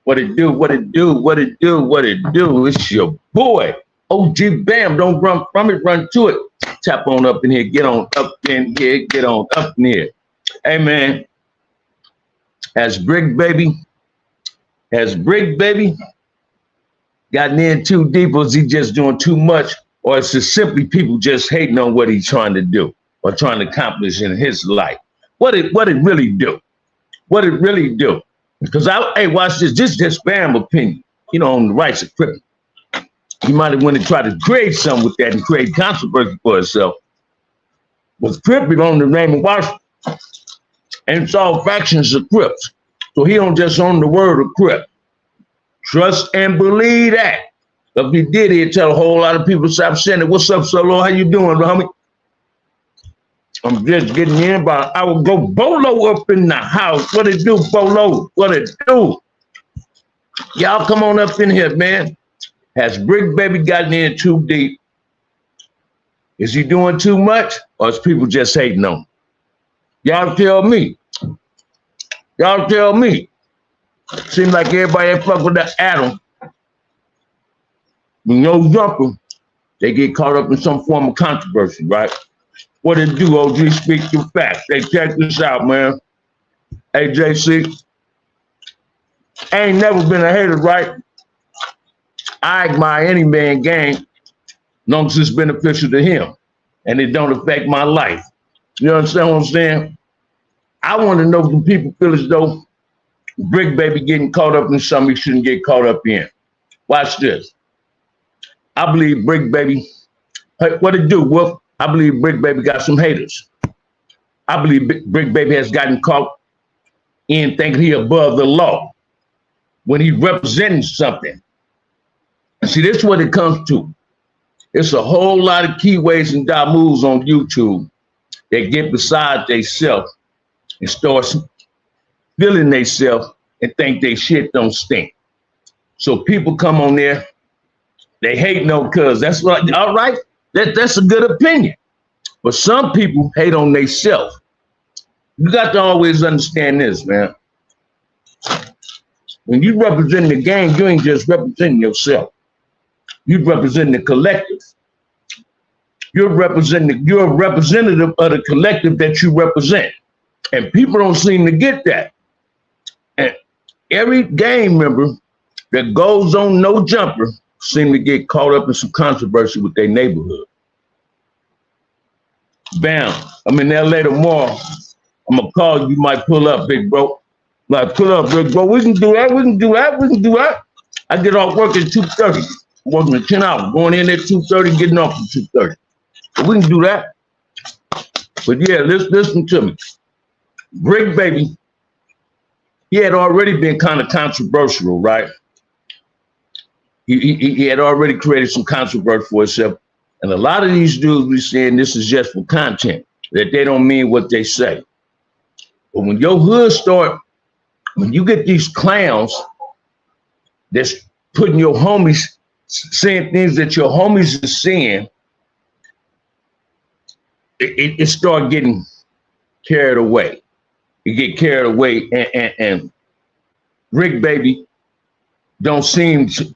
What it do? What it do? What it do? What it do? It's your boy, OG Bam. Don't run from it, run to it. Tap on up in here, get on up in here, get on up in here. Hey man, has Bricc baby gotten in too deep, or is he just doing too much, or is it simply people just hating on what he's trying to do or trying to accomplish in his life? What it really do? What it really do? Because hey, watch this. This is just Bam opinion. On the rights of Bricc. He might have went and tried to create something with that and create controversy for himself. But Bricc on the name of Washington, and it's all factions of Crips. So he don't just own the word of Crip. Trust and believe that. If he did, he'd tell a whole lot of people, stop saying it. What's up, Solo? How you doing, homie? I'm just getting in, but I will go Bolo up in the house. What it do, Bolo? What it do? Y'all come on up in here, man. Has Bricc baby gotten in too deep? Is he doing too much, or is people just hating on him? Y'all tell me. Y'all tell me. Seems like everybody that fuck with that Adam, no jumper, they get caught up in some form of controversy, right? What it do, OG? Speak your facts. Hey, check this out, man. Hey, JC, I ain't never been a hater, right? I admire any man game, long as it's beneficial to him and it don't affect my life. You understand what I'm saying? I want to know if the people feel as though Bricc baby getting caught up in something he shouldn't get caught up in. Watch this. I believe Bricc baby, what it do, Wolf? I believe Bricc baby got some haters. I believe Bricc baby has gotten caught in thinking he above the law when he representing something. See, this is what it comes to. It's a whole lot of keyways and dot moves on YouTube that get beside themselves and start feeling themselves and think they shit don't stink. So people come on there, they hate no cuz. That's what, all right, that's a good opinion. But some people hate on themselves. You got to always understand this, man. When you represent the game, you ain't just representing yourself. You represent the collective. You're a representative of the collective that you represent. And people don't seem to get that. And every gang member that goes on no jumper seem to get caught up in some controversy with their neighborhood. Bam, I'm in LA tomorrow. I'm gonna call you, you might pull up, big bro. Like, pull up, big bro. We can do that, we can do that, we can do that. I get off work at 2:30. Working at 10 hours, going in at 2:30, getting off at 2:30. But we can do that. But yeah, listen to me. Bricc baby, he had already been kind of controversial, right? He had already created some controversy for himself. And a lot of these dudes be saying this is just for content, that they don't mean what they say. But when your hood start, when you get these clowns that's putting your homies, saying things that your homies are saying, it start getting carried away. You get carried away, and Bricc baby don't seem to,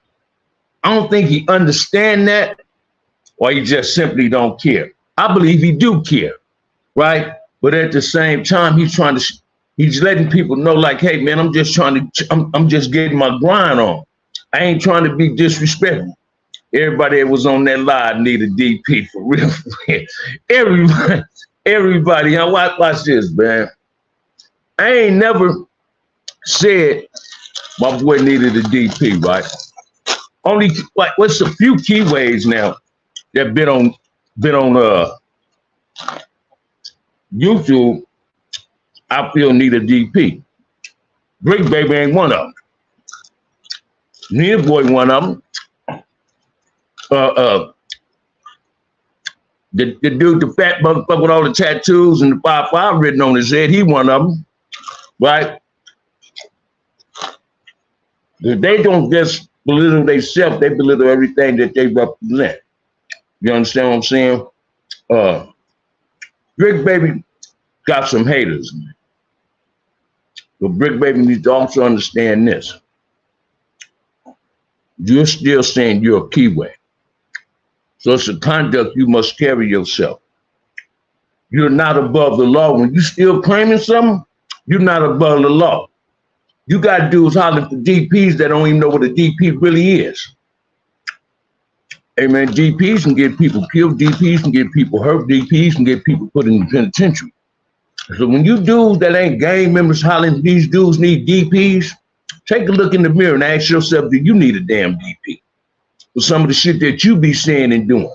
I don't think he understand that, or he just simply don't care. I believe he do care, right? But at the same time, he's letting people know, like, hey man, I'm just getting my grind on. I ain't trying to be disrespectful. Everybody that was on that live need a DP for real. Everybody, watch this, man. I ain't never said my boy needed a DP, right? Only like what's a few keyways now that been on YouTube, I feel need a DP. Bricc baby ain't one of them. Nina boy one of them. The dude, the fat motherfucker with all the tattoos and the 5-5 written on his head, he one of them, right? They don't just belittle themselves, they belittle everything that they represent. You understand what I'm saying? Bricc baby got some haters. But Bricc baby needs to also understand this. you're still saying you're a keyway. So it's a conduct you must carry yourself. You're not above the law. When you still claiming something, you're not above the law. You got dudes hollering for DPs that don't even know what a DP really is. Hey man, DPs can get people killed, DPs can get people hurt, DPs can get people put in the penitentiary. So when you dudes that ain't gang members hollering these dudes need DPs, take a look in the mirror and ask yourself, do you need a damn DP? For some of the shit that you be saying and doing.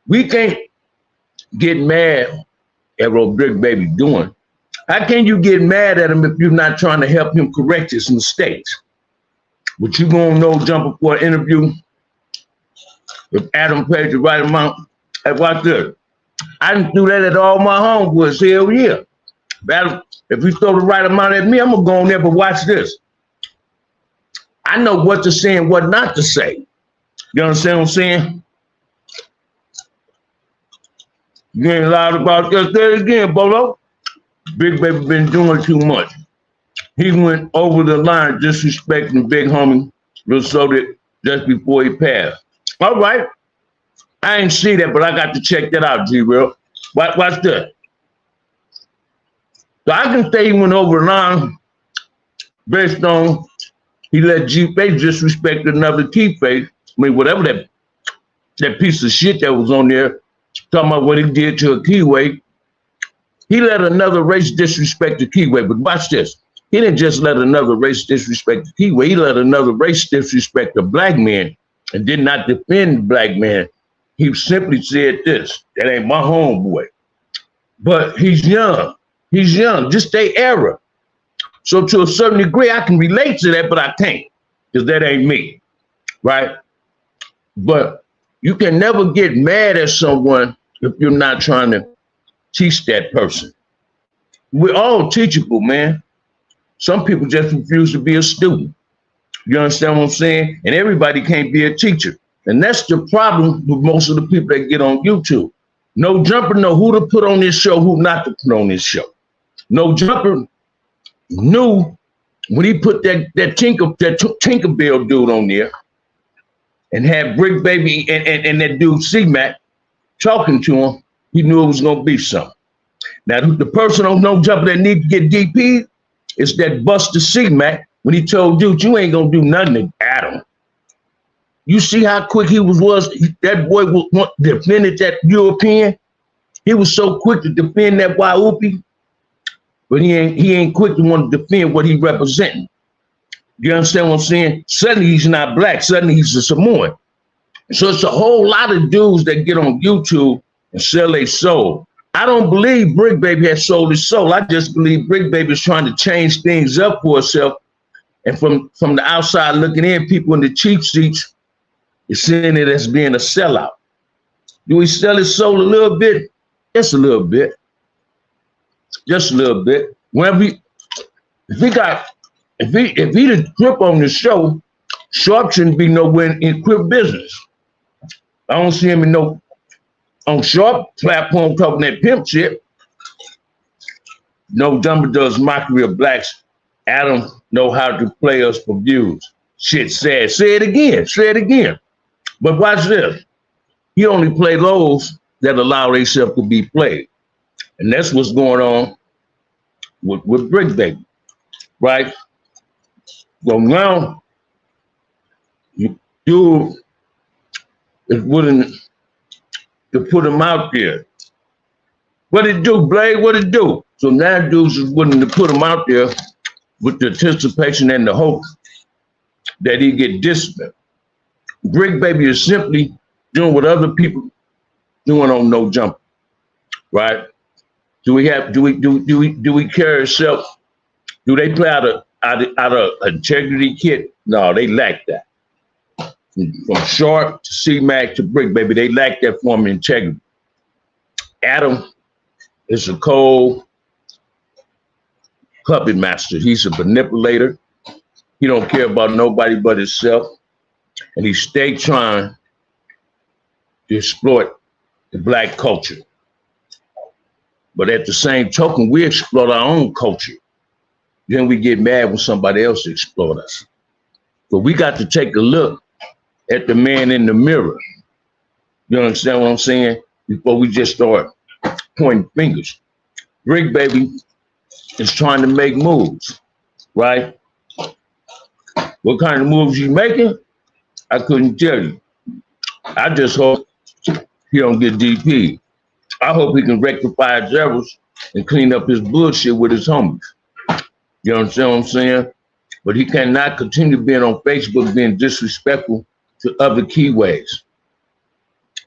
We can't get mad at what Bricc baby doing. How can you get mad at him if you're not trying to help him correct his mistakes? But you gonna know jumping for an interview if Adam paid the right amount? Hey, watch this. I didn't do that at all my homeboys. Hell yeah. If you throw the right amount at me, I'm gonna go on there, but watch this. I know what to say and what not to say. You understand what I'm saying? You ain't loud about this. There again, Bolo. Bricc baby been doing too much. He went over the line disrespecting big homie Rosoda just before he passed. All right. I ain't see that, but I got to check that out, G-Real. Watch this. So I can say he went over the line based on he let G-Face disrespect another T-Face. I mean, whatever that piece of shit that was on there, talking about what he did to a Kiwi. He let another race disrespect the Kiwi. But watch this. He didn't just let another race disrespect the Kiwi. He let another race disrespect the black man and did not defend the black man. He simply said this, that ain't my homeboy. But he's young. He's young, just their era. So to a certain degree, I can relate to that, but I can't, because that ain't me, right? But you can never get mad at someone if you're not trying to teach that person. We're all teachable, man. Some people just refuse to be a student. You understand what I'm saying? And everybody can't be a teacher. And that's the problem with most of the people that get on YouTube. No Jumper know who to put on this show, who not to put on this show. No Jumper knew when he put that Tinkerbell dude on there and had Bricc baby and that dude C-Mac talking to him, he knew it was gonna be something. Now the person on No Jumper that need to get DP is that Buster C-Mac when he told dude you ain't gonna do nothing to Adam. You see how quick he was that boy defended that European. He was so quick to defend that Waupi, but he ain't quick to want to defend what he representing. You understand what I'm saying? Suddenly he's not black. Suddenly he's a Samoan. So it's a whole lot of dudes that get on YouTube and sell their soul. I don't believe Bricc baby has sold his soul. I just believe Bricc baby is trying to change things up for herself. And from the outside looking in, people in the cheap seats is seeing it as being a sellout. Do he sell his soul a little bit? Just a little bit. Just a little bit. If he the Crip on the show, Sharp shouldn't be nowhere in Crip business. I don't see him on Sharp platform talking that pimp shit. No Jumper does mockery of blacks. Adam know how to play us for views. Shit sad. Say it again. Say it again. But watch this. He only play those that allow themselves to be played. And that's what's going on with Bricc baby, right? So now, you is willing to put him out there. What it do, Blade? What it do? So now dudes is willing to put him out there with the anticipation and the hope that he get disciplined. Bricc baby is simply doing what other people doing on No Jumper, right? Do we carry ourselves? Do they play out of integrity kit? No, they lack that. From Sharp to C-Mac to Bricc baby, they lack that form of integrity. Adam is a cold puppet master. He's a manipulator. He don't care about nobody but himself. And he stay trying to exploit the black culture. But at the same token, we exploit our own culture. Then we get mad when somebody else exploit us. But we got to take a look at the man in the mirror. You understand what I'm saying? Before we just start pointing fingers. Bricc baby is trying to make moves, right? What kind of moves you making? I couldn't tell you. I just hope he don't get DP. I hope he can rectify his errors and clean up his bullshit with his homies. You understand what I'm saying? But he cannot continue being on Facebook being disrespectful to other keyways.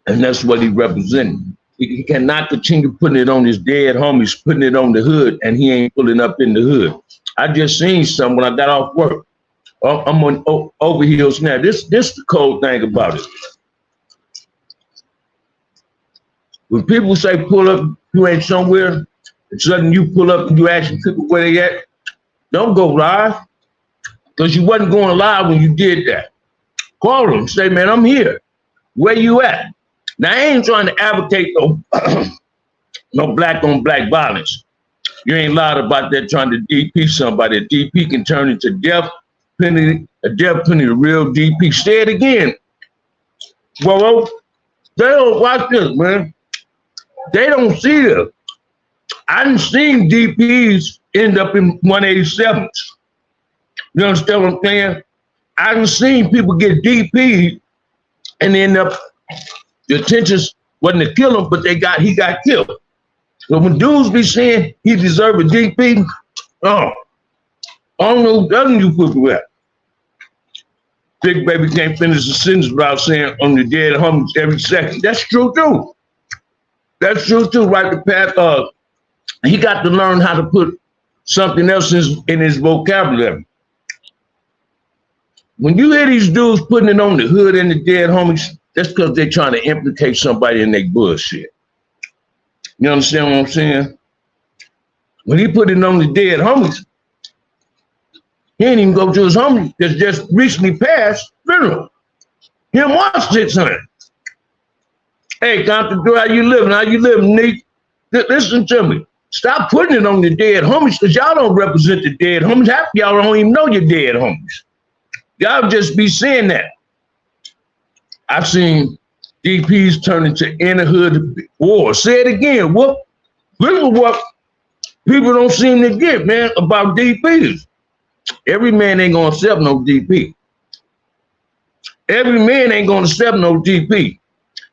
And that's what he represented. He cannot continue putting it on his dead homies, putting it on the hood, and he ain't pulling up in the hood. I just seen some when I got off work. I'm on overheels now. This the cold thing about it. When people say pull up, you ain't somewhere, and suddenly you pull up and you asking people where they at, don't go live. Because you wasn't going live when you did that. Call them, say, man, I'm here. Where you at? Now, I ain't trying to advocate no black on black violence. You ain't loud about that trying to DP somebody. A DP can turn into death penalty, a death penalty, a real DP. Say it again. Well, they don't watch this, man. They don't see this. I done seen DPs end up in 187s. You understand what I'm saying? I done seen people get DP'd and end up, the intentions wasn't to kill him, but he got killed. So when dudes be saying he deserved a DP, I don't know who doesn't you put that. Bricc baby can't finish a sentence without saying on the dead homies every second. That's true too. That's true too, right? The path, he got to learn how to put something else in his vocabulary. When you hear these dudes putting it on the hood and the dead homies, that's because they're trying to implicate somebody in their bullshit. You understand what I'm saying? When he put it on the dead homies, he ain't even go to his homies that's just recently passed funeral. He done watched it, son. Hey, Compton, how you living? How you living, Nick? Listen to me. Stop putting it on the dead homies because y'all don't represent the dead homies. Half of y'all don't even know your dead homies. Y'all just be saying that. I've seen DPs turn into inner hood wars. Say it again. This is what people don't seem to get, man, about DPs. Every man ain't gonna accept no DP. Every man ain't gonna accept no DP.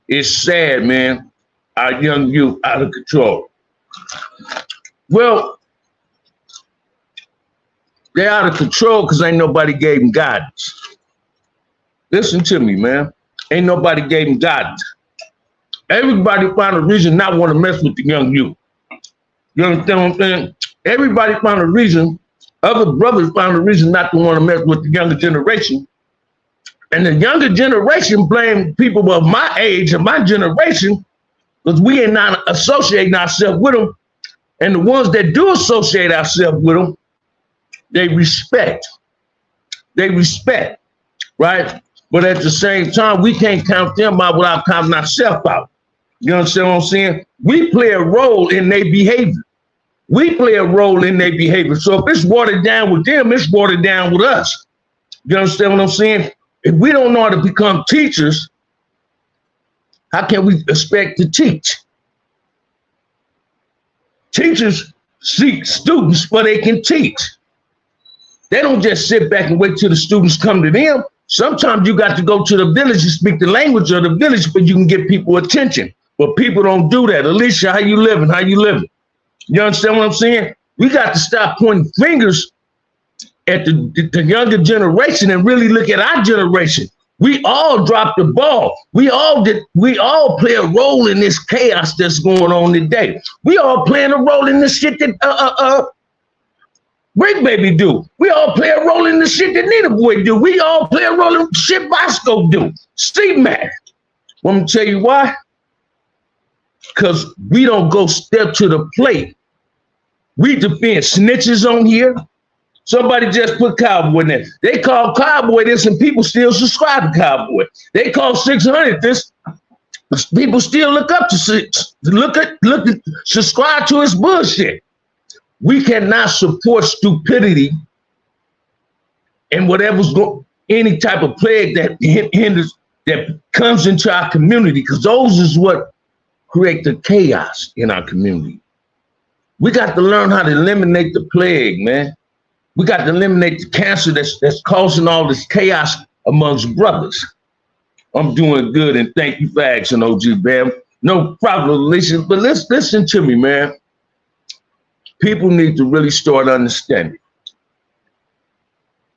It's sad, man. Our young youth out of control. Well, they're out of control because ain't nobody gave them guidance. Listen to me, man. Ain't nobody gave them guidance. Everybody found a reason not want to mess with the young youth. You understand what I'm saying? Everybody found a reason, other brothers found a reason not to want to mess with the younger generation. And the younger generation blame people of my age and my generation because we ain't not associating ourselves with them. And the ones that do associate ourselves with them, they respect. They respect, right? But at the same time, we can't count them out without counting ourselves out. You understand what I'm saying? We play a role in their behavior. We play a role in their behavior. So if it's watered down with them, it's watered down with us. You understand what I'm saying? If we don't know how to become teachers, how can we expect to teach? Teachers seek students so they can teach. They don't just sit back and wait till the students come to them. Sometimes you got to go to the village and speak the language of the village, but you can get people attention. But people don't do that. Alicia, how you living? How you living? You understand what I'm saying? We got to stop pointing fingers at the younger generation and really look at our generation. We all dropped the ball. We all play a role in this chaos that's going on today. We all playing a role in this shit that Bricc baby do. We all play a role in the shit that Nita Boy do. We all play a role in the shit Bosco do. Steve Mac. Want me to tell you why? Because we don't go step to the plate. We defend snitches on here. Somebody just put Cowboy in there. They call Cowboy this and people still subscribe to Cowboy. They call 600 this. People still look up to subscribe to his bullshit. We cannot support stupidity and whatever's going. any type of plague that hinders, that comes into our community, because those is what create the chaos in our community. We got to learn how to eliminate the plague, man. We got to eliminate the cancer that's causing all this chaos amongst brothers. I'm doing good, and thank you for asking, OG Bam. No problem, Alicia, but listen to me, man. People need to really start understanding.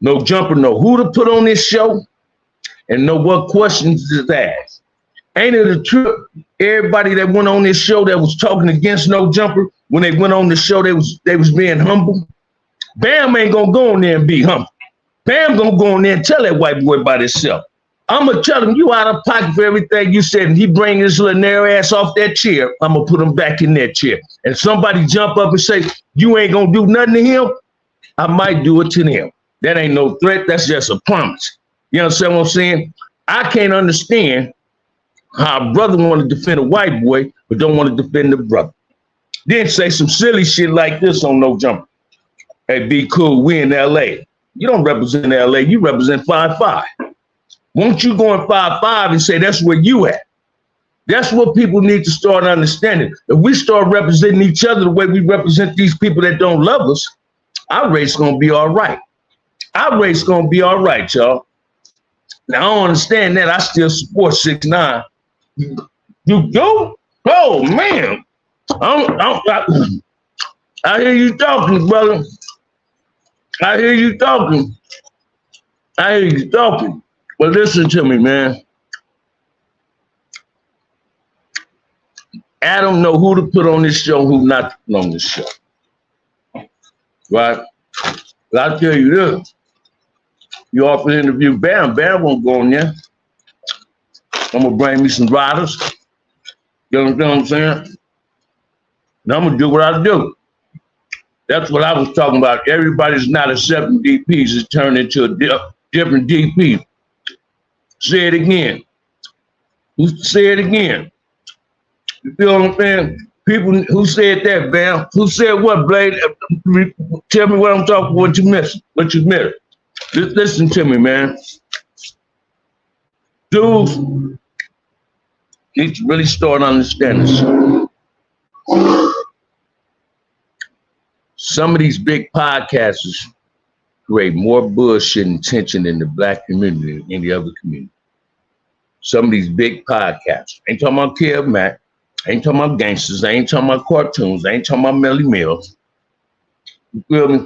No Jumper know who to put on this show and know what questions to ask. Ain't it a trip? Everybody that went on this show that was talking against No Jumper, when they went on the show, they was being humble. Bam ain't gonna go in there and be humble. Bam gonna go in there and tell that white boy about himself. I'm gonna tell him you out of pocket for everything you said, and he bring his little narrow ass off that chair. I'm gonna put him back in that chair. And somebody jump up and say, you ain't gonna do nothing to him, I might do it to him. That ain't no threat, that's just a promise. You understand what I'm saying? I can't understand how a brother want to defend a white boy, but don't want to defend the brother. Then say some silly shit like this on No Jumper. Hey, be cool, we in LA. You don't represent LA, you represent 5-5. Won't you go in 5-5 and say that's where you at? That's what people need to start understanding. If we start representing each other the way we represent these people that don't love us, our race gonna be all right. Our race gonna be all right, y'all. Now, I don't understand that. I still support 6ix9ine. You do? Oh, man. I hear you talking, brother. I hear you talking. I hear you talking. But listen to me, man. Adam know who to put on this show, who not to put on this show. Right? But I'll tell you this. You offer an interview, Bam won't go on there. I'm gonna bring me some riders. You understand what I'm saying? And I'm gonna do what I do. That's what I was talking about. Everybody's not accepting DPs. It's turned into a different DP. Say it again. Say it again. You feel what I'm saying? People who said that, Bam? Who said what, Blade? Tell me what I'm talking. What you missed? What you missed? Listen to me, man. Dudes need to really start understanding something. Some of these big podcasters create more bullshit and tension in the black community than any other community. Some of these big podcasts. Ain't talking about Kev Mack. Ain't talking about gangsters. I ain't talking about cartoons. I ain't talking about Melly Mills. You feel me?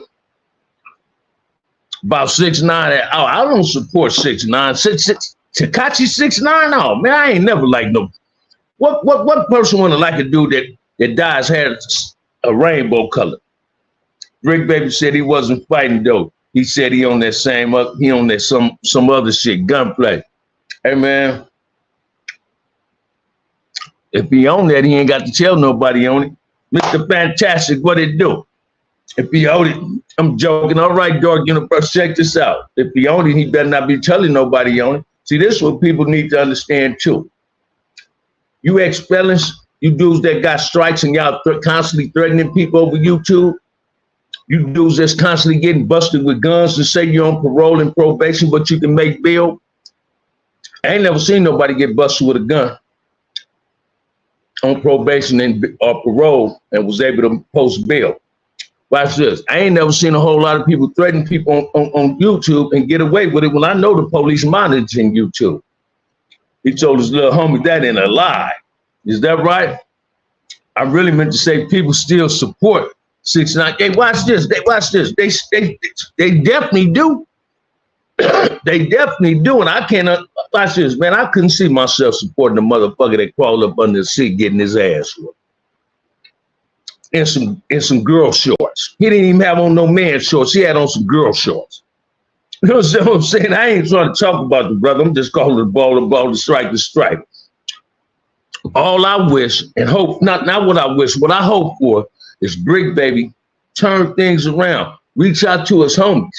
About 6ix9ine. Oh, I don't support 6ix9ine. Tekashi 6ix9ine? Oh, man, I ain't never liked no. What person would like a dude that dyes hair a rainbow color? Bricc Baby said he wasn't fighting though. He said he on that some other shit, gunplay. Hey man, if he on that, he ain't got to tell nobody on it. Mr. Fantastic, what it do? If he own it, I'm joking. All right, Dark Universe, check this out. If he own it, he better not be telling nobody on it. See, this is what people need to understand too. You ex-felons, you dudes that got strikes and y'all constantly threatening people over YouTube. You dudes that's constantly getting busted with guns to say you're on parole and probation, but you can make bail. I ain't never seen nobody get busted with a gun on probation or parole and was able to post bail. Watch this. I ain't never seen a whole lot of people threaten people on YouTube and get away with it when I know the police monitoring YouTube. He told his little homie that in a lie. Is that right? I really meant to say people still support 6ix9ine. Hey, watch this. Watch this. They definitely do. They definitely do. And I can't watch this, man. I couldn't see myself supporting the motherfucker that crawled up under the seat getting his ass whooped. In some girl shorts. He didn't even have on no man shorts. He had on some girl shorts. You know what I'm saying? I ain't trying to talk about the brother. I'm just calling the ball, to strike the strike. All I wish and hope, not what I wish, what I hope for is Bricc Baby turn things around. Reach out to his homies.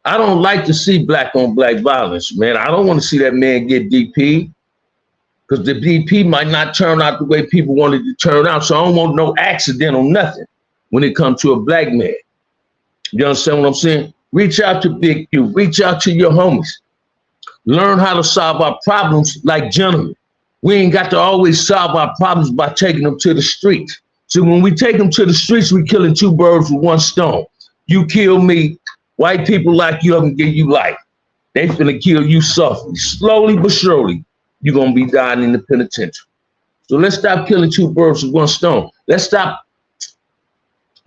I don't like to see black on black violence, man. I don't want to see that man get DP because the DP might not turn out the way people wanted to turn out. So I don't want no accidental nothing when it comes to a black man. You understand what I'm saying? Reach out to Big Q. Reach out to your homies. Learn how to solve our problems like gentlemen. We ain't got to always solve our problems by taking them to the streets. So when we take them to the streets, we killing two birds with one stone. You kill me, white people lock you up and give you life. They finna kill you softly, slowly but surely. You're gonna be dying in the penitentiary. So let's stop killing two birds with one stone. Let's stop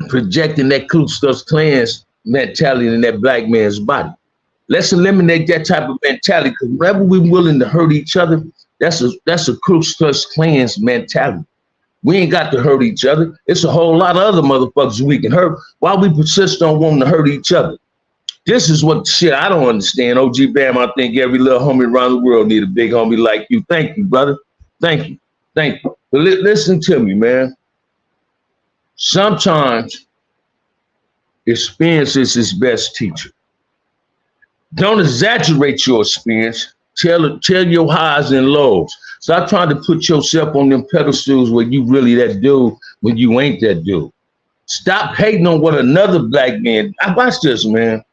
projecting that Ku Klux Klan's mentality in that black man's body. Let's eliminate that type of mentality, because whenever we're willing to hurt each other, that's a Ku Klux Klan's mentality. We ain't got to hurt each other. It's a whole lot of other motherfuckers we can hurt. Why we persist on wanting to hurt each other? This is what shit I don't understand. OG Bam, I think every little homie around the world need a big homie like you. Thank you, brother. Thank you. Thank you. But listen to me, man. Sometimes experience is his best teacher. Don't exaggerate your experience. Tell your highs and lows. Stop trying to put yourself on them pedestals where you really that dude when you ain't that dude. Stop hating on what another black man. I watch this, man.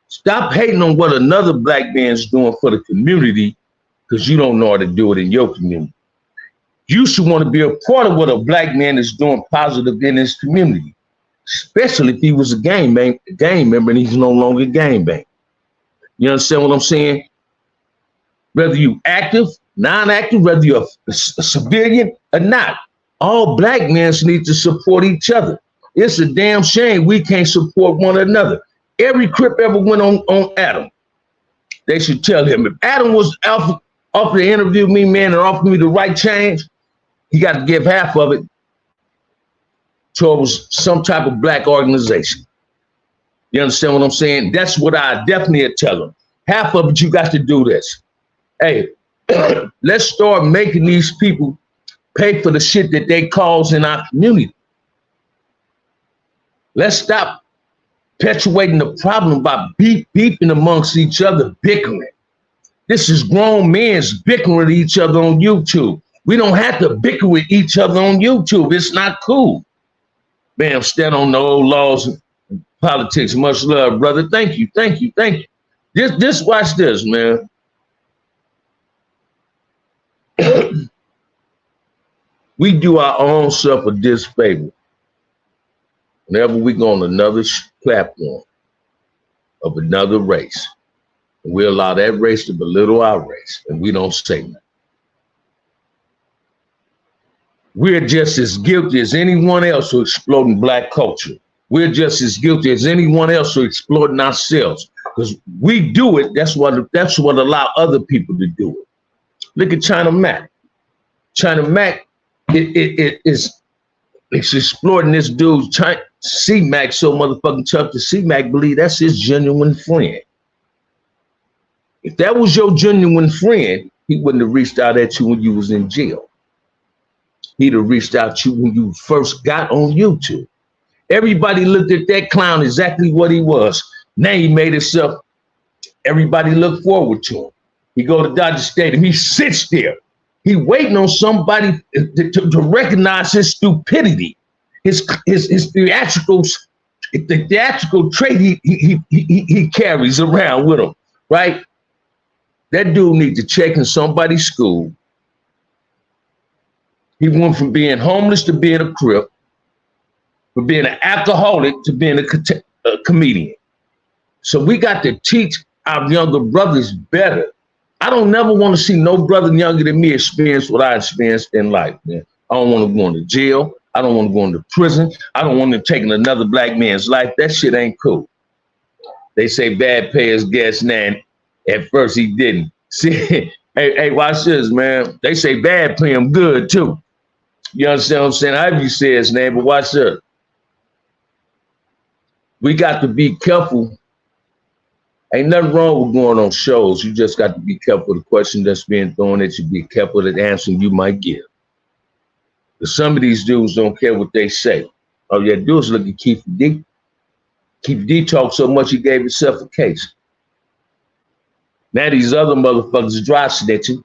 Stop hating on what another black man's doing for the community because you don't know how to do it in your community. You should want to be a part of what a black man is doing positive in his community, especially if he was a gang member and he's no longer a gang bang. You understand what I'm saying? Whether you active, non-active, whether you're a civilian or not, all black men need to support each other. It's a damn shame we can't support one another. Every Crip ever went on Adam. They should tell him, if Adam was offered to interview me, man, and offer me the right change, he got to give half of it towards some type of black organization. You understand what I'm saying? That's what I definitely tell him. Half of it, you got to do this. Hey, let's start making these people pay for the shit that they cause in our community. Let's stop perpetuating the problem by beefing amongst each other, bickering. This is grown men bickering with each other on YouTube. We don't have to bicker with each other on YouTube. It's not cool. Bam, stand on the old laws of politics. Much love, brother. Thank you, thank you, thank you. Just watch this, man. We do our own self a disfavor whenever we go on another platform of another race. And we allow that race to belittle our race, and we don't say nothing. We're just as guilty as anyone else for exploiting black culture. We're just as guilty as anyone else for exploiting ourselves. Because we do it, that's what allow other people to do it. Look at China Mac. China Mac it's exploiting this dude, C-Mac, so motherfucking tough to C-Mac believe that's his genuine friend. If that was your genuine friend, he wouldn't have reached out at you when you was in jail. He'd have reached out to you when you first got on YouTube. Everybody looked at that clown exactly what he was. Now he made himself, everybody look forward to him. He go to Dodger Stadium, he sits there. He waiting on somebody to recognize his stupidity, his theatrical trait he carries around with him, right? That dude needs to check in somebody's school. He went from being homeless to being a Crip, from being an alcoholic to being a comedian. So we got to teach our younger brothers better. I don't never want to see no brother younger than me experience what I experienced in life, man. I don't want to go into jail. I don't want to go into prison. I don't want to take another black man's life. That shit ain't cool. They say bad payers gets nan. At first he didn't. See, hey, watch this, man. They say bad pay him good too. You understand what I'm saying? However you say his name, but watch this. We got to be careful. Ain't nothing wrong with going on shows. You just got to be careful of the question that's being thrown at you. Be careful of the answer you might give. Because some of these dudes don't care what they say. All you do is look at Keith D. Keith D talked so much he gave himself a case. Now these other motherfuckers dry snitching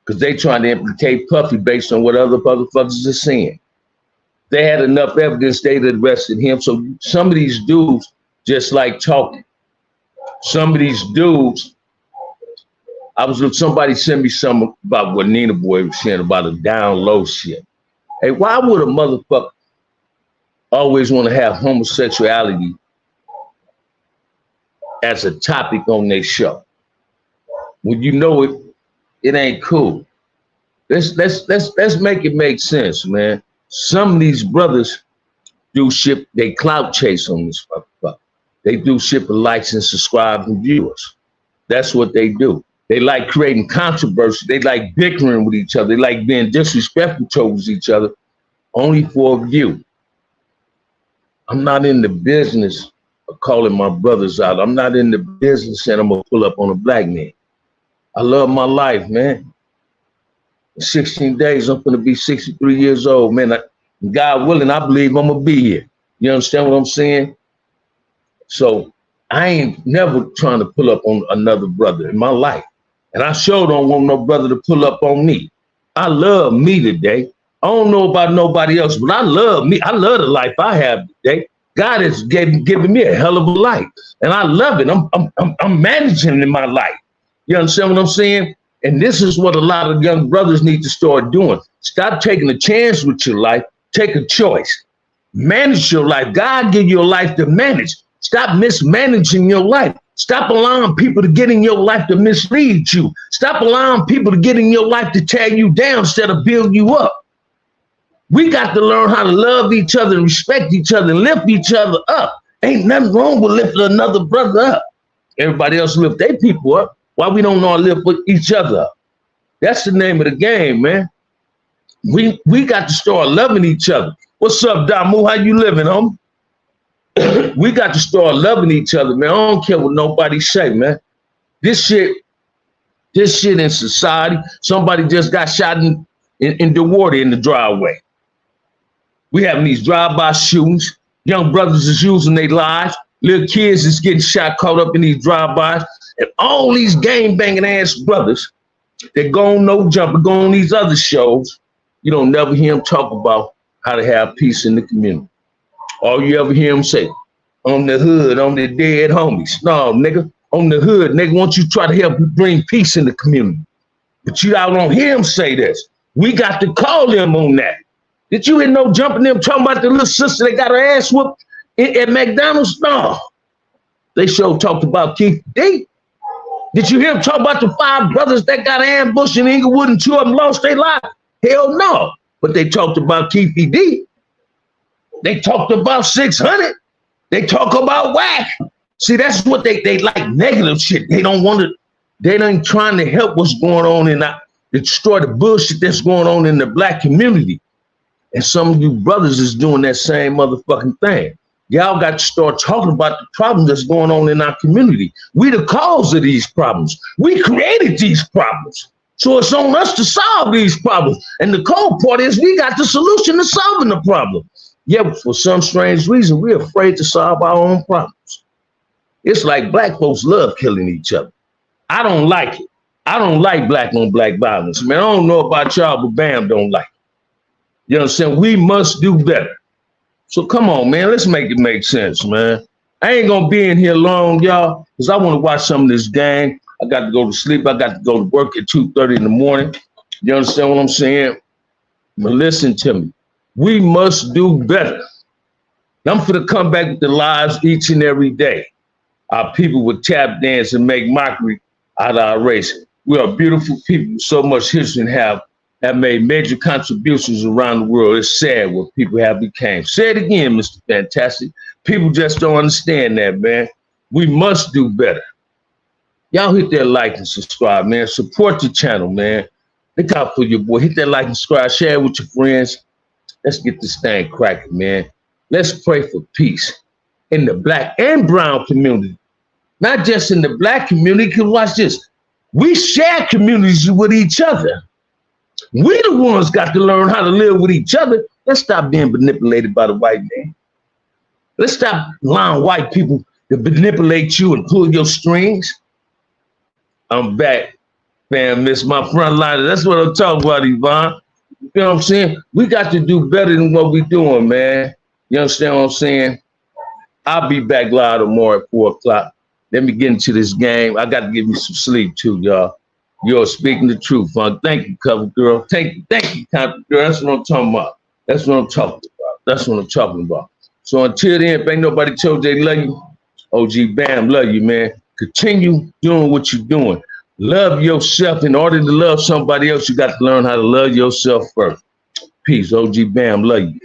because they trying to implicate Puffy based on what other motherfuckers are saying. They had enough evidence, they'd arrested him. So some of these dudes just like talking. Some of these dudes Somebody sent me something about what Nina Boy was saying about a down low shit. Hey, why would a motherfucker always want to have homosexuality as a topic on their show when you know it ain't cool? Let's make it make sense, man. Some of these brothers do shit, they clout chase on this motherfucker. They do shit for likes and subscribes and viewers. That's what they do. They like creating controversy. They like bickering with each other. They like being disrespectful towards each other only for a view. I'm not in the business of calling my brothers out. I'm not in the business saying I'm gonna pull up on a black man. I love my life, man. In 16 days, I'm gonna be 63 years old, man. God willing, I believe I'm gonna be here. You understand what I'm saying? So I ain't never trying to pull up on another brother in my life. And I sure don't want no brother to pull up on me. I love me today. I don't know about nobody else, but I love me. I love the life I have today. God has given me a hell of a life, and I love it. I'm managing in my life. You understand what I'm saying? And this is what a lot of young brothers need to start doing. Stop taking a chance with your life. Take a choice. Manage your life. God give you a life to manage. Stop mismanaging your life. Stop allowing people to get in your life to mislead you. Stop allowing people to get in your life to tear you down instead of build you up. We got to learn how to love each other and respect each other and lift each other up. Ain't nothing wrong with lifting another brother up. Everybody else lift their people up. Why we don't know how to lift each other up? That's the name of the game, man. We got to start loving each other. What's up, Damu? How you living, homie? We got to start loving each other, man. I don't care what nobody say, man. This shit in society, somebody just got shot in the water in the driveway. We having these drive-by shootings. Young brothers is using their lives. Little kids is getting shot, caught up in these drive-bys. And all these gang-banging ass brothers that go on No Jumper, go on these other shows, you don't never hear them talk about how to have peace in the community. All you ever hear them say, on the hood, on the dead homies. No, nigga, on the hood, nigga, won't you try to help bring peace in the community? But you don't hear them say this. We got to call them on that. Did you hear No Jumping them talking about the little sister that got her ass whooped at McDonald's? No. They sure talked about Keith D. Did you hear them talk about the 5 brothers that got ambushed in Inglewood and 2 of them lost their lives? Hell no. But they talked about Keith D. They talked about 600. They talk about whack. See, that's what they like, negative shit. They don't want to, they ain't trying to help what's going on and not destroy the bullshit that's going on in the black community. And some of you brothers is doing that same motherfucking thing. Y'all got to start talking about the problems that's going on in our community. We the cause of these problems. We created these problems. So it's on us to solve these problems. And the cold part is we got the solution to solving the problem. Yet for some strange reason, we're afraid to solve our own problems. It's like black folks love killing each other. I don't like it. I don't like black on black violence. Man, I don't know about y'all, but Bam don't like it. You know what I'm saying? We must do better. So come on, man, let's make it make sense, man. I ain't gonna be in here long, y'all, because I want to watch some of this game. I got to go to sleep. I got to go to work at 2:30 in the morning. You understand what I'm saying? But listen to me. We must do better. I'm for to come back with the lives each and every day. Our people would tap dance and make mockery out of our race. We are beautiful people with so much history and have made major contributions around the world. It's sad what people have became. Say it again, Mr. Fantastic. People just don't understand that, man. We must do better. Y'all hit that like and subscribe, man. Support the channel, man. Look out for your boy. Hit that like and subscribe. Share it with your friends. Let's get this thing cracking, man. Let's pray for peace in the black and brown community. Not just in the black community, because watch this. We share communities with each other. We the ones got to learn how to live with each other. Let's stop being manipulated by the white man. Let's stop allowing white people to manipulate you and pull your strings. I'm back, fam. Miss my frontliner. That's what I'm talking about, Yvonne. You know what I'm saying? We got to do better than what we're doing, man. You understand what I'm saying? I'll be back live tomorrow at 4 o'clock. Let me get into this game. I got to give me some sleep too, y'all. You're speaking the truth, huh? Thank you, cover girl. Thank you, cover girl. That's what I'm talking about. That's what I'm talking about. That's what I'm talking about. So until then, if ain't nobody told they love you, OG Bam, love you, man. Continue doing what you're doing. Love yourself. In order to love somebody else, you got to learn how to love yourself first. Peace, OG Bam, love you.